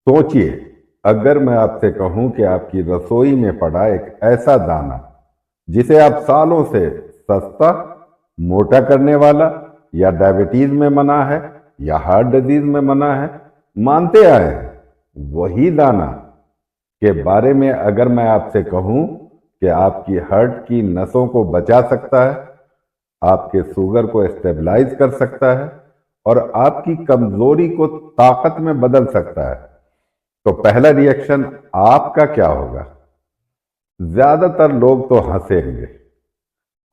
सोचिए, अगर मैं आपसे कहूं कि आपकी रसोई में पड़ा एक ऐसा दाना जिसे आप सालों से सस्ता, मोटा करने वाला या डायबिटीज में मना है या हार्ट डिजीज में मना है मानते आए हैं, वही दाना के बारे में अगर मैं आपसे कहूं कि आपकी हार्ट की नसों को बचा सकता है, आपके शुगर को स्टेबलाइज कर सकता है और आपकी कमजोरी को ताकत में बदल सकता है, तो पहला रिएक्शन आपका क्या होगा? ज्यादातर लोग तो हंसेंगे,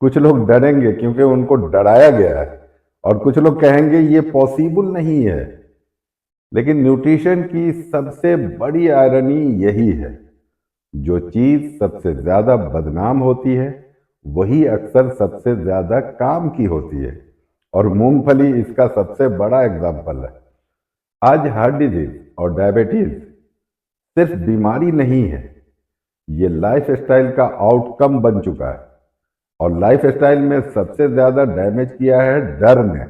कुछ लोग डरेंगे क्योंकि उनको डराया गया है, और कुछ लोग कहेंगे ये पॉसिबल नहीं है। लेकिन न्यूट्रिशन की सबसे बड़ी आयरनी यही है, जो चीज सबसे ज्यादा बदनाम होती है वही अक्सर सबसे ज्यादा काम की होती है, और मूंगफली इसका सबसे बड़ा एग्जाम्पल है। आज हार्ट डिजीज और डायबिटीज सिर्फ बीमारी नहीं है, ये लाइफस्टाइल का आउटकम बन चुका है। और लाइफस्टाइल में सबसे ज्यादा डैमेज किया है डर ने।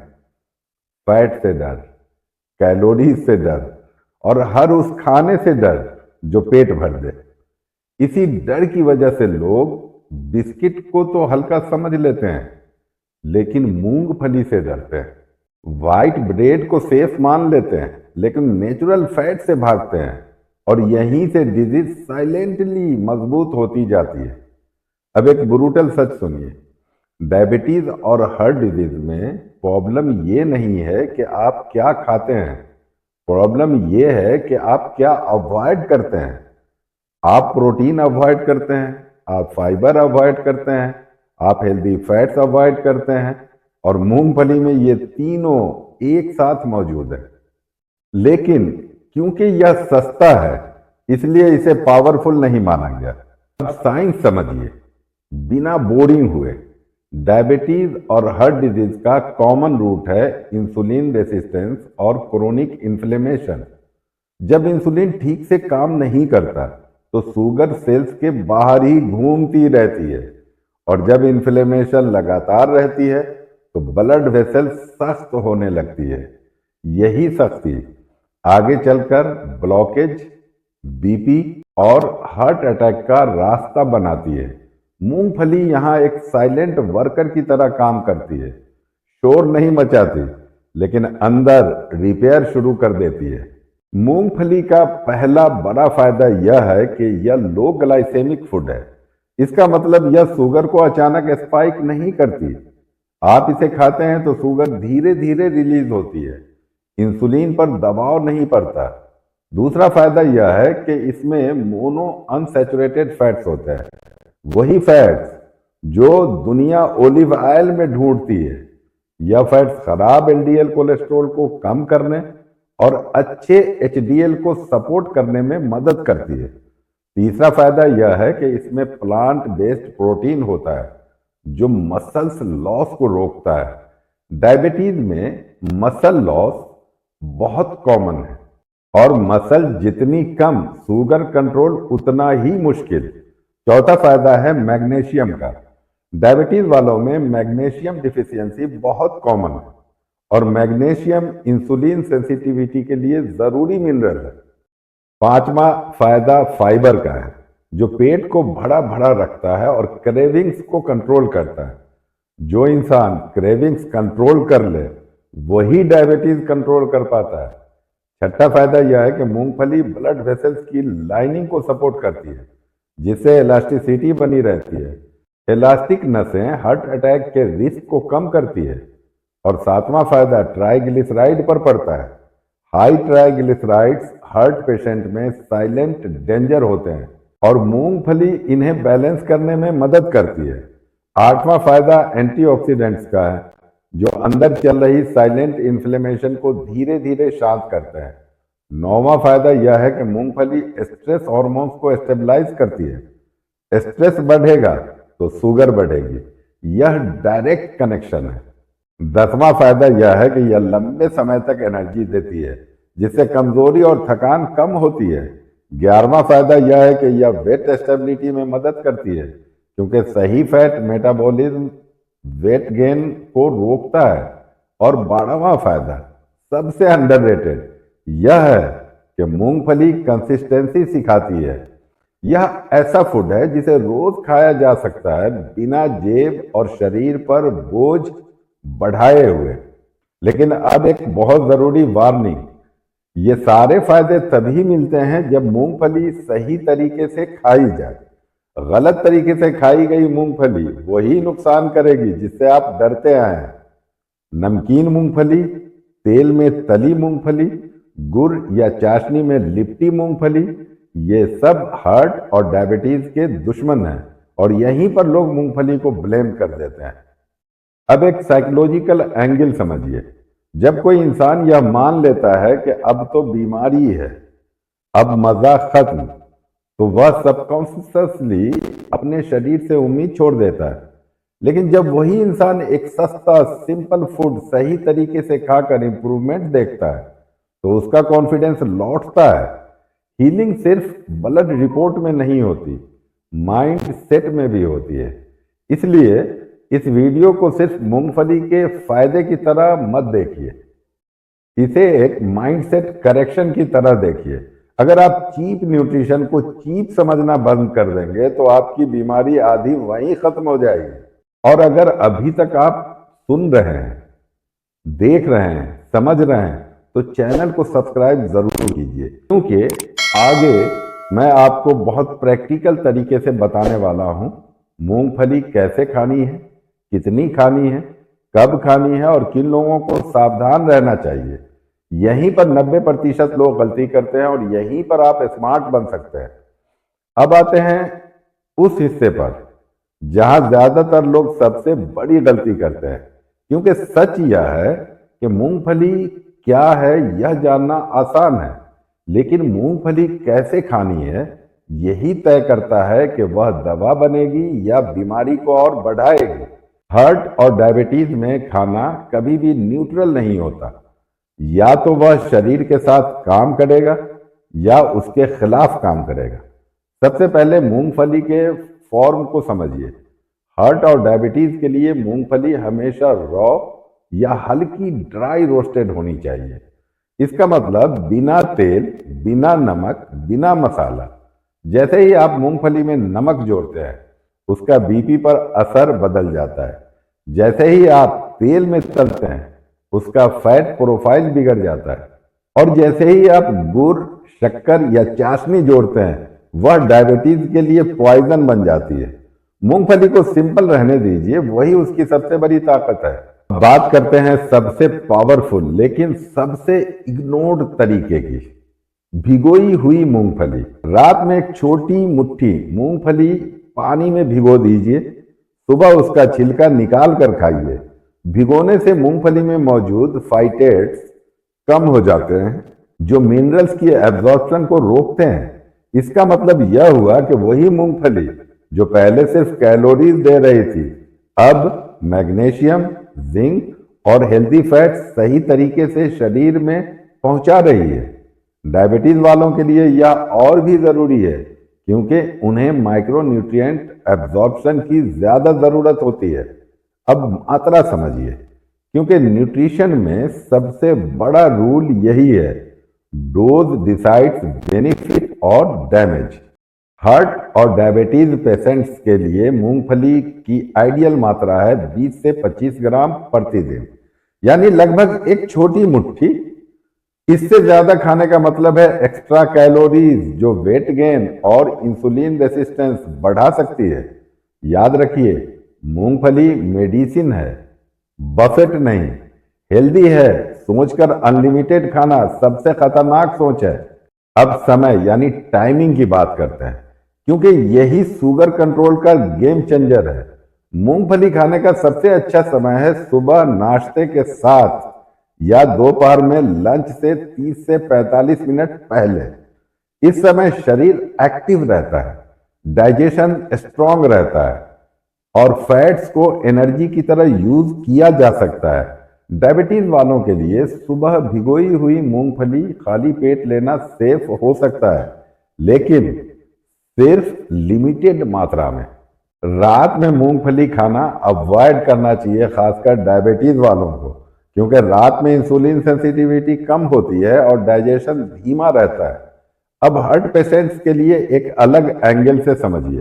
फैट से डर, कैलोरीज से डर और हर उस खाने से डर जो पेट भर दे। इसी डर की वजह से लोग बिस्किट को तो हल्का समझ लेते हैं, लेकिन मूंगफली से डरते हैं। व्हाइट ब्रेड को सेफ मान लेते हैं, लेकिन नेचुरल फैट से भागते हैं, और यहीं से डिजीज साइलेंटली मजबूत होती जाती है। अब एक ब्रूटल सच सुनिए, डायबिटीज और हार्ट डिजीज में प्रॉब्लम ये नहीं है कि आप क्या खाते हैं, प्रॉब्लम ये है कि आप क्या अवॉइड करते हैं। आप प्रोटीन अवॉइड करते हैं, आप फाइबर अवॉइड करते हैं, आप हेल्दी फैट्स अवॉइड करते हैं, और मूंगफली में ये तीनों एक साथ मौजूद है। लेकिन क्योंकि यह सस्ता है, इसलिए इसे पावरफुल नहीं माना गया। अब साइंस समझिए, बिना बोरिंग हुए। डायबिटीज और हार्ट डिजीज का कॉमन रूट है इंसुलिन रेसिस्टेंस और क्रोनिक इन्फ्लेमेशन। जब इंसुलिन ठीक से काम नहीं करता तो शुगर सेल्स के बाहर ही घूमती रहती है, और जब इन्फ्लेमेशन लगातार रहती है तो ब्लड वेसल सख्त होने लगती है। यही सख्ती आगे चलकर ब्लॉकेज, बीपी और हार्ट अटैक का रास्ता बनाती है। मूंगफली यहां एक साइलेंट वर्कर की तरह काम करती है, शोर नहीं मचाती, लेकिन अंदर रिपेयर शुरू कर देती है। मूंगफली का पहला बड़ा फायदा यह है कि यह लो ग्लाइसेमिक फूड है। इसका मतलब यह शुगर को अचानक स्पाइक नहीं करती। आप इसे खाते हैं तो शुगर धीरे धीरे रिलीज होती है, इंसुलिन पर दबाव नहीं पड़ता। दूसरा फायदा यह है कि इसमें मोनो अनसैचुरेटेड फैट्स होते हैं, वही फैट्स जो दुनिया ओलिव ऑयल में ढूंढती है। यह फैट्स खराब एलडीएल कोलेस्ट्रॉल को कम करने और अच्छे एचडीएल को सपोर्ट करने में मदद करती है। तीसरा फायदा यह है कि इसमें प्लांट बेस्ड प्रोटीन होता है, जो मसल्स लॉस को रोकता है। डायबिटीज में मसल लॉस बहुत कॉमन है, और मसल जितनी कम, शुगर कंट्रोल उतना ही मुश्किल। चौथा फायदा है मैग्नीशियम का। डायबिटीज वालों में मैग्नीशियम डिफिशियंसी बहुत कॉमन है, और मैग्नीशियम इंसुलिन सेंसिटिविटी के लिए जरूरी मिनरल है। पांचवा फायदा फाइबर का है, जो पेट को भरा भरा रखता है और क्रेविंग्स को कंट्रोल करता है। जो इंसान क्रेविंग्स कंट्रोल कर ले वही डायबिटीज कंट्रोल कर पाता है। छठा फायदा यह है कि मूंगफली ब्लड वेसल्स की लाइनिंग को सपोर्ट करती है, जिससे इलास्टिसिटी बनी रहती है। इलास्टिक नसें हार्ट अटैक के रिस्क को कम करती है। और सातवां फायदा ट्राइग्लिसराइड पर पड़ता है। हाई ट्राइग्लिसराइड्स हार्ट पेशेंट में साइलेंट डेंजर होते हैं, और मूंगफली इन्हें बैलेंस करने में मदद करती है। आठवां फायदा एंटीऑक्सीडेंट्स का है, जो अंदर चल रही साइलेंट इन्फ्लेमेशन को धीरे धीरे शांत करते हैं। नौवां फायदा यह है कि मूंगफली स्ट्रेस हार्मोन्स को स्टेबलाइज करती है। स्ट्रेस बढ़ेगा तो शुगर बढ़ेगी, यह डायरेक्ट कनेक्शन है। दसवां फायदा यह है कि यह लंबे समय तक एनर्जी देती है, जिससे कमजोरी और थकान कम होती है। 11वां फायदा यह है कि यह वेट स्टेबिलिटी में मदद करती है, क्योंकि सही फैट मेटाबॉलिज्म वेट गेन को रोकता है। और 12वां फायदा सबसे अंडररेटेड यह है कि मूंगफली कंसिस्टेंसी सिखाती है। यह ऐसा फूड है जिसे रोज खाया जा सकता है बिना जेब और शरीर पर बोझ बढ़ाए हुए। लेकिन अब एक बहुत जरूरी वार्निंग, ये सारे फायदे तभी मिलते हैं जब मूंगफली सही तरीके से खाई जाए। गलत तरीके से खाई गई मूंगफली वही नुकसान करेगी जिससे आप डरते आए हैं। नमकीन मूंगफली, तेल में तली मूंगफली, गुड़ या चाशनी में लिपटी मूंगफली, ये सब हार्ट और डायबिटीज के दुश्मन हैं और यहीं पर लोग मूंगफली को ब्लेम कर देते हैं। अब एक साइकोलॉजिकल एंगल समझिए। जब कोई इंसान यह मान लेता है कि अब तो बीमारी है, अब मजा खत्म, तो वह सबकॉन्शियसली अपने शरीर से उम्मीद छोड़ देता है। लेकिन जब वही इंसान एक सस्ता सिंपल फूड सही तरीके से खाकर इंप्रूवमेंट देखता है तो उसका कॉन्फिडेंस लौटता है। हीलिंग सिर्फ ब्लड रिपोर्ट में नहीं होती, माइंड सेट में भी होती है। इसलिए इस वीडियो को सिर्फ मूंगफली के फायदे की तरह मत देखिए, इसे एक माइंडसेट करेक्शन की तरह देखिए। अगर आप चीप न्यूट्रिशन को चीप समझना बंद कर देंगे तो आपकी बीमारी आधी वहीं खत्म हो जाएगी। और अगर अभी तक आप सुन रहे हैं, देख रहे हैं, समझ रहे हैं तो चैनल को सब्सक्राइब जरूर कीजिए, क्योंकि आगे मैं आपको बहुत प्रैक्टिकल तरीके से बताने वाला हूं मूंगफली कैसे खानी है, कितनी खानी है, कब खानी है और किन लोगों को सावधान रहना चाहिए। यहीं पर 90% लोग गलती करते हैं और यहीं पर आप स्मार्ट बन सकते हैं। अब आते हैं उस हिस्से पर जहां ज्यादातर लोग सबसे बड़ी गलती करते हैं, क्योंकि सच यह है कि मूंगफली क्या है यह जानना आसान है, लेकिन मूंगफली कैसे खानी है यही तय करता है कि वह दवा बनेगी या बीमारी को और बढ़ाएगी। हार्ट और डायबिटीज में खाना कभी भी न्यूट्रल नहीं होता, या तो वह शरीर के साथ काम करेगा या उसके खिलाफ काम करेगा। सबसे पहले मूंगफली के फॉर्म को समझिए। हार्ट और डायबिटीज के लिए मूंगफली हमेशा रॉ या हल्की ड्राई रोस्टेड होनी चाहिए। इसका मतलब बिना तेल, बिना नमक, बिना मसाला। जैसे ही आप मूंगफली में नमक जोड़ते हैं उसका बीपी पर असर बदल जाता है। जैसे ही आप तेल में तलते हैं उसका फैट प्रोफाइल बिगड़ जाता है। और जैसे ही आप गुड़, शक्कर या चाशनी जोड़ते हैं वह डायबिटीज के लिए पॉइजन बन जाती है। मूंगफली को सिंपल रहने दीजिए, वही उसकी सबसे बड़ी ताकत है। बात करते हैं सबसे पावरफुल लेकिन सबसे इग्नोर्ड तरीके की, भिगोई हुई मूंगफली। रात में एक छोटी मुट्ठी मूंगफली पानी में भिगो दीजिए, सुबह उसका छिलका निकाल कर खाइए। भिगोने से मूंगफली में मौजूद फाइटेट्स कम हो जाते हैं जो मिनरल्स की एब्जॉर्प्शन को रोकते हैं। इसका मतलब यह हुआ कि वही मूंगफली जो पहले सिर्फ कैलोरीज दे रही थी अब मैग्नीशियम, जिंक और हेल्दी फैट्स सही तरीके से शरीर में पहुंचा रही है। डायबिटीज वालों के लिए यह और भी जरूरी है क्योंकि उन्हें माइक्रोन्यूट्रिएंट एब्जॉर्प्शन की ज्यादा जरूरत होती है। अब मात्रा समझिए, क्योंकि न्यूट्रिशन में सबसे बड़ा रूल यही है, डोज डिसाइड्स बेनिफिट और डैमेज। हार्ट और डायबिटीज पेशेंट्स के लिए मूंगफली की आइडियल मात्रा है 20 से 25 ग्राम प्रतिदिन, यानी लगभग एक छोटी मुट्ठी। इससे ज्यादा खाने का मतलब है एक्स्ट्रा कैलोरीज जो वेट गेन और इंसुलिन रेसिस्टेंस बढ़ा सकती है। याद रखिए, मूंगफली मेडिसिन है, बफेट नहीं। हेल्दी है सोचकर अनलिमिटेड खाना सबसे खतरनाक सोच है। अब समय यानी टाइमिंग की बात करते हैं, क्योंकि यही शुगर कंट्रोल का गेम चेंजर है। मूंगफली खाने का सबसे अच्छा समय है सुबह नाश्ते के साथ या दोपहर में लंच से 30 से 45 मिनट पहले। इस समय शरीर एक्टिव रहता है, डाइजेशन स्ट्रांग रहता है और फैट्स को एनर्जी की तरह यूज किया जा सकता है। डायबिटीज वालों के लिए सुबह भिगोई हुई मूंगफली खाली पेट लेना सेफ हो सकता है, लेकिन सिर्फ लिमिटेड मात्रा में। रात में मूंगफली खाना अवॉइड करना चाहिए, खासकर डायबिटीज वालों को, क्योंकि रात में इंसुलिन सेंसिटिविटी कम होती है और डाइजेशन धीमा रहता है। अब हार्ट पेशेंट्स के लिए एक अलग एंगल से समझिए।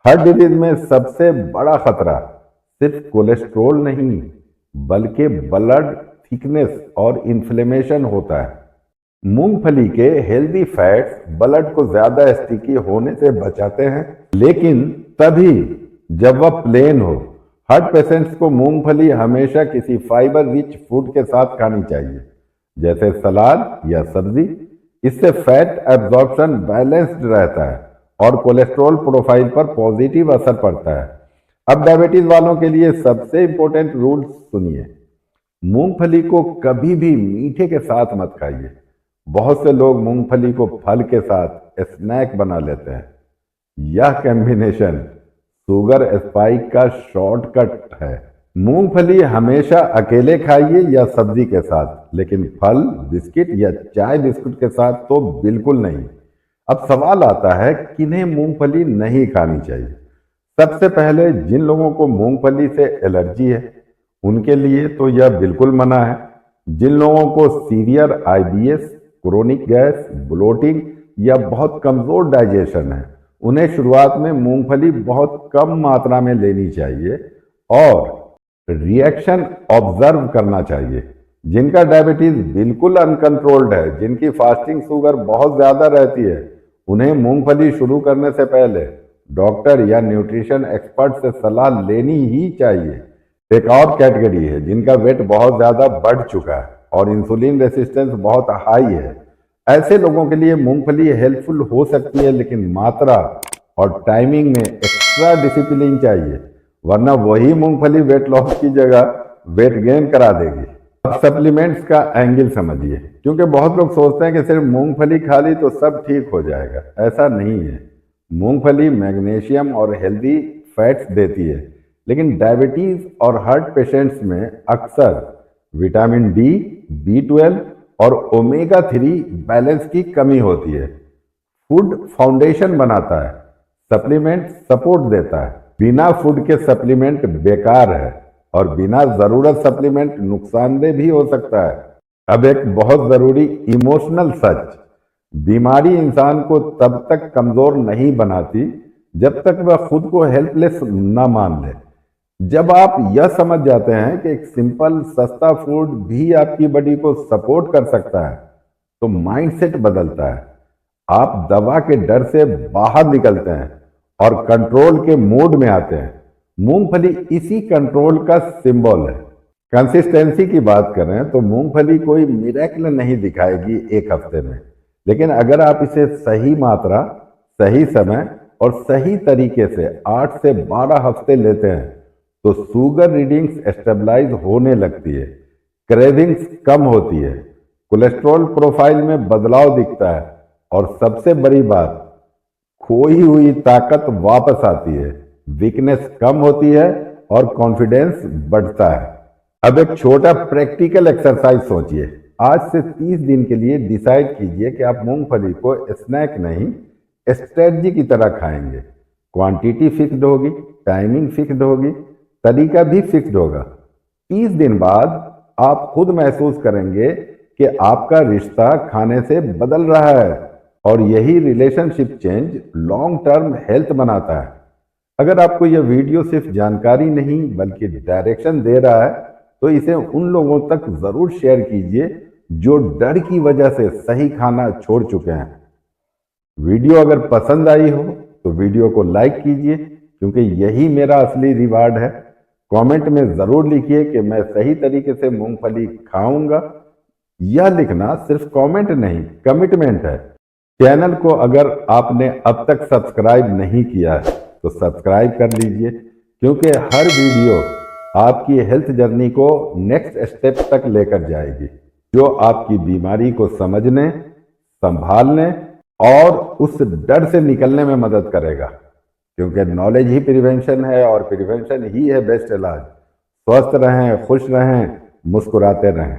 हार्ट डिजीज में सबसे बड़ा खतरा सिर्फ कोलेस्ट्रोल नहीं बल्कि ब्लड थिकनेस और इन्फ्लेमेशन होता है। मूंगफली के हेल्दी फैट्स ब्लड को ज्यादा स्टिकी होने से बचाते हैं, लेकिन तभी जब वह प्लेन हो। हार्ट पेशेंट्स को मूंगफली हमेशा किसी फाइबर रिच फूड के साथ खानी चाहिए, जैसे सलाद या सब्जी। इससे फैट एब्जॉर्प्शन बैलेंस्ड रहता है और कोलेस्ट्रॉल प्रोफाइल पर पॉजिटिव असर पड़ता है। अब डायबिटीज वालों के लिए सबसे इंपॉर्टेंट रूल्स सुनिए। मूंगफली को कभी भी मीठे के साथ मत खाइए। बहुत से लोग मूंगफली को फल के साथ स्नैक बना लेते हैं। यह कॉम्बिनेशन शुगर स्पाइक का शॉर्टकट है। मूंगफली हमेशा अकेले खाइए या सब्जी के साथ, लेकिन फल, बिस्किट या चाय बिस्कुट के साथ तो बिल्कुल नहीं। अब सवाल आता है किन्हें मूंगफली नहीं खानी चाहिए। सबसे पहले जिन लोगों को मूंगफली से एलर्जी है उनके लिए तो यह बिल्कुल मना है। जिन लोगों को severe IBS, chronic gas, bloating या बहुत कमजोर डाइजेशन है, उन्हें शुरुआत में मूंगफली बहुत कम मात्रा में लेनी चाहिए और रिएक्शन ऑब्जर्व करना चाहिए। जिनका डायबिटीज बिल्कुल अनकंट्रोल्ड है, जिनकी फास्टिंग शुगर बहुत ज्यादा रहती है, उन्हें मूंगफली शुरू करने से पहले डॉक्टर या न्यूट्रिशन एक्सपर्ट से सलाह लेनी ही चाहिए। एक और कैटेगरी है जिनका वेट बहुत ज्यादा बढ़ चुका है और इंसुलिन रेसिस्टेंस बहुत हाई है। ऐसे लोगों के लिए मूंगफली हेल्पफुल हो सकती है, लेकिन मात्रा और टाइमिंग में एक्स्ट्रा डिसिप्लिन चाहिए, वरना वही मूंगफली वेट लॉस की जगह वेट गेन करा देगी। अब सप्लीमेंट्स का एंगल समझिए, क्योंकि बहुत लोग सोचते हैं कि सिर्फ मूंगफली खा ली तो सब ठीक हो जाएगा। ऐसा नहीं है। मूंगफली मैग्नीशियम और हेल्दी फैट्स देती है, लेकिन डायबिटीज और हार्ट पेशेंट्स में अक्सर विटामिन डी, बी12 और ओमेगा 3 बैलेंस की कमी होती है। फूड फाउंडेशन बनाता है, सप्लीमेंट सपोर्ट देता है। बिना फूड के सप्लीमेंट बेकार है और बिना जरूरत सप्लीमेंट नुकसानदेह भी हो सकता है। अब एक बहुत जरूरी इमोशनल सच, बीमारी इंसान को तब तक कमजोर नहीं बनाती जब तक वह खुद को हेल्पलेस ना मान ले। जब आप यह समझ जाते हैं कि एक सिंपल सस्ता फूड भी आपकी बॉडी को सपोर्ट कर सकता है, तो माइंडसेट बदलता है। आप दवा के डर से बाहर निकलते हैं और कंट्रोल के मूड में आते हैं। मूंगफली इसी कंट्रोल का सिंबल है। कंसिस्टेंसी की बात करें तो मूंगफली कोई मिरेकल नहीं दिखाएगी एक हफ्ते में, लेकिन अगर आप इसे सही मात्रा, सही समय और सही तरीके से 8 से 12 हफ्ते लेते हैं तो शुगर रीडिंग्स स्टेबलाइज होने लगती है, क्रेविंग्स कम होती है, कोलेस्ट्रॉल प्रोफाइल में बदलाव दिखता है और सबसे बड़ी बात, खोई हुई ताकत वापस आती है, वीकनेस कम होती है और कॉन्फिडेंस बढ़ता है। अब एक छोटा प्रैक्टिकल एक्सरसाइज सोचिए। आज से 30 दिन के लिए डिसाइड कीजिए कि आप मूंगफली को स्नैक नहीं, स्ट्रेटजी की तरह खाएंगे। क्वांटिटी फिक्स्ड होगी, टाइमिंग फिक्स्ड होगी, तरीका भी फिक्स्ड होगा। 30 दिन बाद आप खुद महसूस करेंगे कि आपका रिश्ता खाने से बदल रहा है और यही relationship change long term health बनाता है। अगर आपको यह वीडियो सिर्फ जानकारी नहीं बल्कि डायरेक्शन दे रहा है तो इसे उन लोगों तक जरूर शेयर कीजिए जो डर की वजह से सही खाना छोड़ चुके हैं। वीडियो अगर पसंद आई हो तो वीडियो को लाइक कीजिए, क्योंकि यही मेरा असली रिवार्ड है। कमेंट में जरूर लिखिए कि मैं सही तरीके से मूंगफली खाऊंगा। यह लिखना सिर्फ कमेंट नहीं, कमिटमेंट है। चैनल को अगर आपने अब तक सब्सक्राइब नहीं किया है तो सब्सक्राइब कर लीजिए, क्योंकि हर वीडियो आपकी हेल्थ जर्नी को नेक्स्ट स्टेप तक लेकर जाएगी, जो आपकी बीमारी को समझने, संभालने और उस डर से निकलने में मदद करेगा। क्योंकि नॉलेज ही प्रिवेंशन है और प्रिवेंशन ही है बेस्ट इलाज। स्वस्थ रहें, खुश रहें, मुस्कुराते रहें।